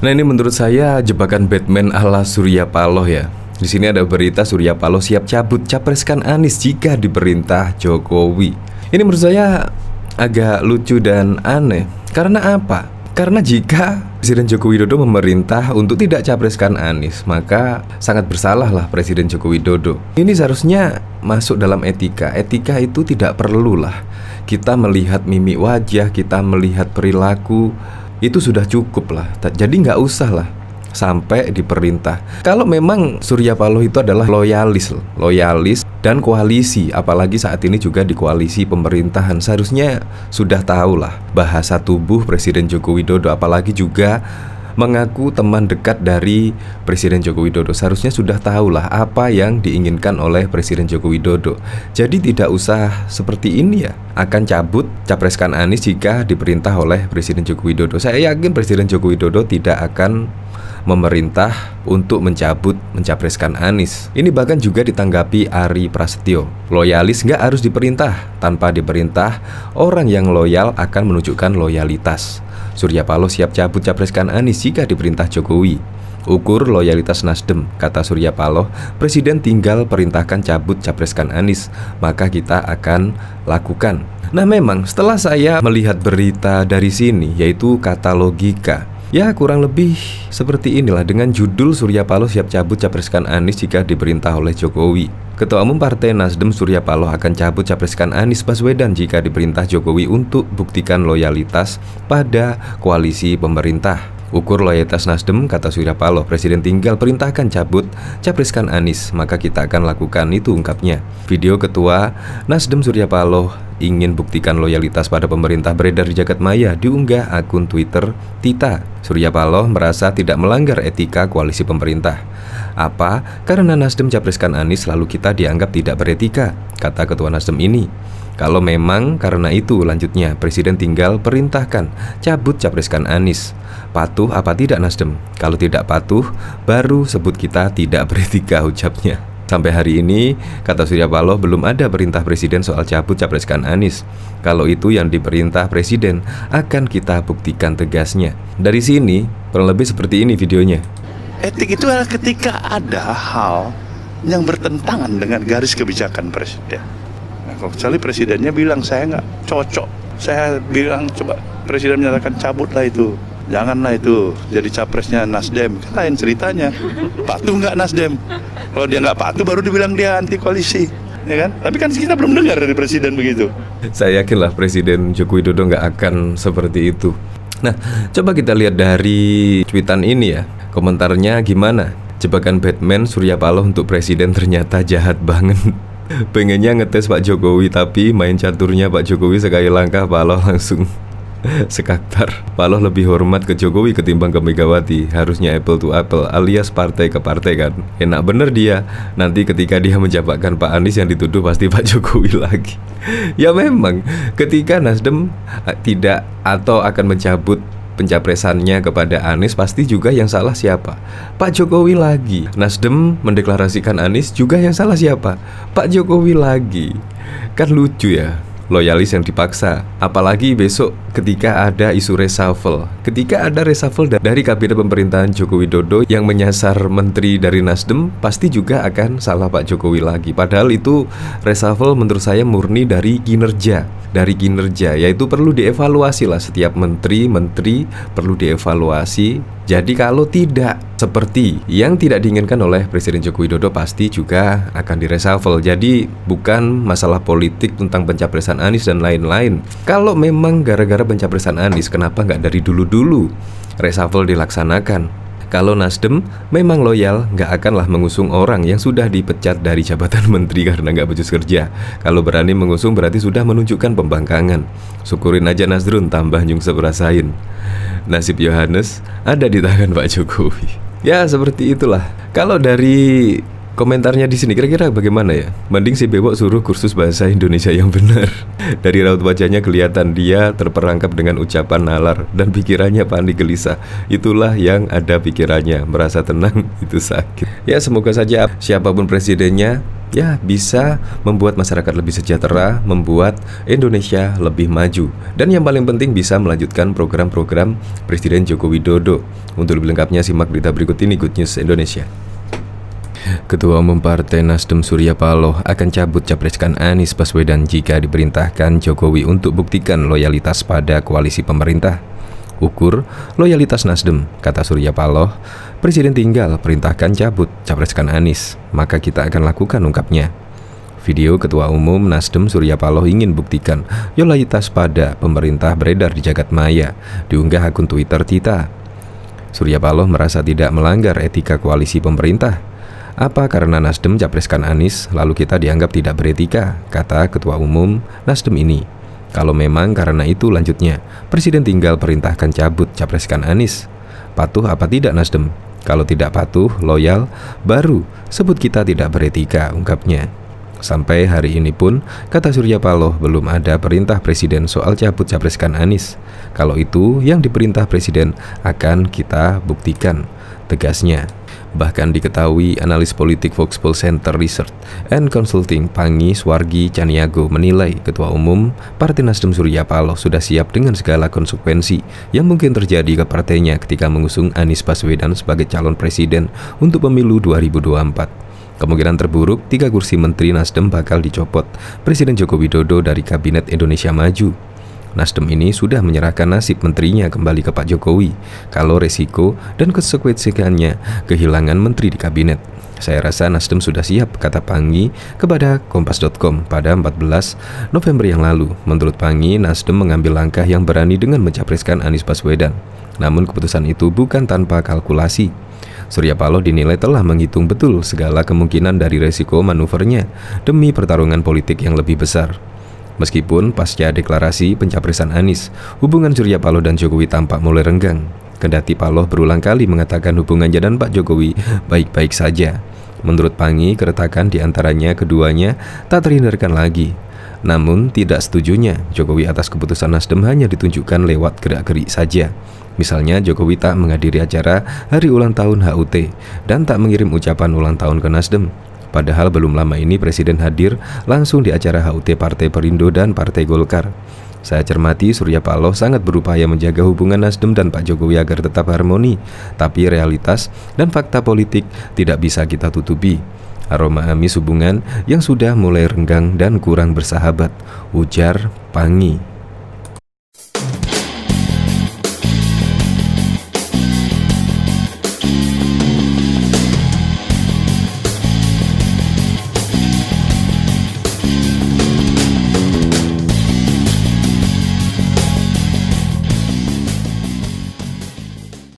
Nah, ini menurut saya jebakan Batman ala Surya Paloh ya. Di sini ada berita Surya Paloh siap cabut capreskan Anies jika diperintah Jokowi. Ini menurut saya agak lucu dan aneh. Karena apa? Karena jika Presiden Joko Widodo memerintah untuk tidak capreskan Anies, maka sangat bersalahlah Presiden Joko Widodo. Ini seharusnya masuk dalam etika. Etika itu tidak perlulah kita melihat mimik wajah, kita melihat perilaku, itu sudah cukup lah. Jadi nggak usah lah sampai diperintah. Kalau memang Surya Paloh itu adalah loyalis dan koalisi, apalagi saat ini juga di koalisi pemerintahan, seharusnya sudah tahu lah bahasa tubuh Presiden Joko Widodo, apalagi juga mengaku teman dekat dari Presiden Joko Widodo. Seharusnya sudah tahu lah apa yang diinginkan oleh Presiden Joko Widodo. Jadi tidak usah seperti ini ya, akan cabut capreskan Anies jika diperintah oleh Presiden Joko Widodo. Saya yakin Presiden Joko Widodo tidak akan memerintah untuk mencapreskan Anies. Ini bahkan juga ditanggapi Ari Prasetyo. Loyalis nggak harus diperintah. Tanpa diperintah, orang yang loyal akan menunjukkan loyalitas. Surya Paloh siap cabut capreskan Anies jika diperintah Jokowi. Ukur loyalitas Nasdem, kata Surya Paloh, Presiden tinggal perintahkan cabut capreskan Anies, maka kita akan lakukan. Nah, memang setelah saya melihat berita dari sini, yaitu kata logika, ya kurang lebih seperti inilah dengan judul Surya Paloh siap cabut capreskan Anies jika diperintah oleh Jokowi. Ketua Umum Partai Nasdem Surya Paloh akan cabut capreskan Anies Baswedan jika diperintah Jokowi untuk buktikan loyalitas pada koalisi pemerintah. Ukur loyalitas Nasdem, kata Surya Paloh, Presiden tinggal perintahkan cabut capreskan Anies, maka kita akan lakukan, itu ungkapnya. Video Ketua Nasdem Surya Paloh ingin buktikan loyalitas pada pemerintah beredar di jagat maya, diunggah akun Twitter Tita. Surya Paloh merasa tidak melanggar etika koalisi pemerintah. Apa? Karena Nasdem capreskan Anies lalu kita dianggap tidak beretika, kata Ketua Nasdem ini. Kalau memang karena itu, lanjutnya, Presiden tinggal perintahkan cabut capreskan Anies. Patuh apa tidak Nasdem? Kalau tidak patuh, baru sebut kita tidak beretika, ucapnya. Sampai hari ini, kata Surya Paloh, belum ada perintah Presiden soal cabut capreskan Anies. Kalau itu yang diperintah Presiden, akan kita buktikan, tegasnya. Dari sini, kurang lebih seperti ini videonya. Etik itu adalah ketika ada hal yang bertentangan dengan garis kebijakan Presiden. Nah, kalau misalnya Presidennya bilang saya nggak cocok, saya bilang coba Presiden menyatakan cabutlah itu, janganlah itu jadi capresnya Nasdem, kan lain ceritanya. Patuh nggak Nasdem? Kalau dia nggak patuh baru dibilang dia anti koalisi, ya kan? Tapi kan kita belum dengar dari Presiden begitu. Saya yakinlah Presiden Joko Widodo nggak akan seperti itu. Nah, coba kita lihat dari tweetan ini ya. Komentarnya gimana? Jebakan Batman Surya Paloh untuk Presiden ternyata jahat banget. Pengennya ngetes Pak Jokowi, tapi main caturnya Pak Jokowi sekali langkah Paloh langsung sekaktar. Paloh lebih hormat ke Jokowi ketimbang ke Megawati. Harusnya apple to apple, alias partai ke partai kan. Enak bener dia. Nanti ketika dia menjabatkan Pak Anies yang dituduh pasti Pak Jokowi lagi. Ya memang, ketika Nasdem tidak atau akan mencabut pencapresannya kepada Anies, pasti juga yang salah siapa? Pak Jokowi lagi. Nasdem mendeklarasikan Anies, juga yang salah siapa? Pak Jokowi lagi. Kan lucu ya, loyalis yang dipaksa. Apalagi besok ketika ada isu reshuffle. Ketika ada reshuffle dari kabinet pemerintahan Joko Widodo yang menyasar menteri dari Nasdem, pasti juga akan salah Pak Jokowi lagi. Padahal itu reshuffle menurut saya murni dari kinerja. Yaitu perlu dievaluasi lah, setiap menteri perlu dievaluasi. Jadi kalau tidak seperti yang tidak diinginkan oleh Presiden Joko Widodo, pasti juga akan direshuffle. Jadi bukan masalah politik tentang pencapresan Anies dan lain-lain. Kalau memang gara-gara pencapresan Anies, kenapa nggak dari dulu-dulu reshuffle dilaksanakan? Kalau Nasdem memang loyal, nggak akanlah mengusung orang yang sudah dipecat dari jabatan menteri karena nggak becus kerja. Kalau berani mengusung berarti sudah menunjukkan pembangkangan. Syukurin aja Nasrun, tambah nyungsep rasain. Nasib Yohanes ada di tangan Pak Jokowi. Ya seperti itulah. Kalau dari komentarnya di sini kira-kira bagaimana ya? Mending si Bebok suruh kursus bahasa Indonesia yang benar. Dari raut wajahnya kelihatan dia terperangkap dengan ucapan nalar dan pikirannya panik gelisah. Itulah yang ada pikirannya, merasa tenang itu sakit. Ya semoga saja siapapun presidennya ya bisa membuat masyarakat lebih sejahtera, membuat Indonesia lebih maju, dan yang paling penting bisa melanjutkan program-program Presiden Joko Widodo. Untuk lebih lengkapnya simak berita berikut ini, Good News Indonesia. Ketua Umum Partai Nasdem Surya Paloh akan cabut capreskan Anies Baswedan jika diperintahkan Jokowi untuk buktikan loyalitas pada koalisi pemerintah. Ukur loyalitas Nasdem, kata Surya Paloh, Presiden tinggal perintahkan cabut capreskan Anies, maka kita akan lakukan, ungkapnya. Video Ketua Umum Nasdem Surya Paloh ingin buktikan loyalitas pada pemerintah beredar di jagat maya, diunggah akun Twitter Tita. Surya Paloh merasa tidak melanggar etika koalisi pemerintah. Apa karena Nasdem capreskan Anies, lalu kita dianggap tidak beretika, kata Ketua Umum Nasdem ini. Kalau memang karena itu, lanjutnya, Presiden tinggal perintahkan cabut capreskan Anies. Patuh apa tidak Nasdem? Kalau tidak patuh, loyal, baru sebut kita tidak beretika, ungkapnya. Sampai hari ini pun, kata Surya Paloh, belum ada perintah Presiden soal cabut capreskan Anies. Kalau itu yang diperintah Presiden akan kita buktikan, tegasnya. Bahkan diketahui analis politik Voxpol Center Research and Consulting Pangi Swargi Caniago menilai Ketua Umum Partai Nasdem Surya Paloh sudah siap dengan segala konsekuensi yang mungkin terjadi ke partainya ketika mengusung Anies Baswedan sebagai calon presiden untuk pemilu 2024. Kemungkinan terburuk 3 kursi menteri Nasdem bakal dicopot Presiden Joko Widodo dari Kabinet Indonesia Maju. Nasdem ini sudah menyerahkan nasib menterinya kembali ke Pak Jokowi kalau resiko dan konsekuensinya kehilangan menteri di kabinet. Saya rasa Nasdem sudah siap, kata Pangi kepada Kompas.com pada 14 November yang lalu. Menurut Pangi, Nasdem mengambil langkah yang berani dengan mencapreskan Anies Baswedan. Namun keputusan itu bukan tanpa kalkulasi. Surya Paloh dinilai telah menghitung betul segala kemungkinan dari resiko manuvernya demi pertarungan politik yang lebih besar. Meskipun pasca deklarasi pencapresan Anies, hubungan Surya Paloh dan Jokowi tampak mulai renggang. Kendati Paloh berulang kali mengatakan hubungannya dan Pak Jokowi baik-baik saja. Menurut Pangi, keretakan di antaranya keduanya tak terhindarkan lagi. Namun tidak setujunya Jokowi atas keputusan Nasdem hanya ditunjukkan lewat gerak-gerik saja. Misalnya Jokowi tak menghadiri acara hari ulang tahun HUT dan tak mengirim ucapan ulang tahun ke Nasdem. Padahal belum lama ini Presiden hadir langsung di acara HUT Partai Perindo dan Partai Golkar. Saya cermati Surya Paloh sangat berupaya menjaga hubungan Nasdem dan Pak Jokowi agar tetap harmoni. Tapi realitas dan fakta politik tidak bisa kita tutupi. Aroma amis hubungan yang sudah mulai renggang dan kurang bersahabat, ujar Pangi.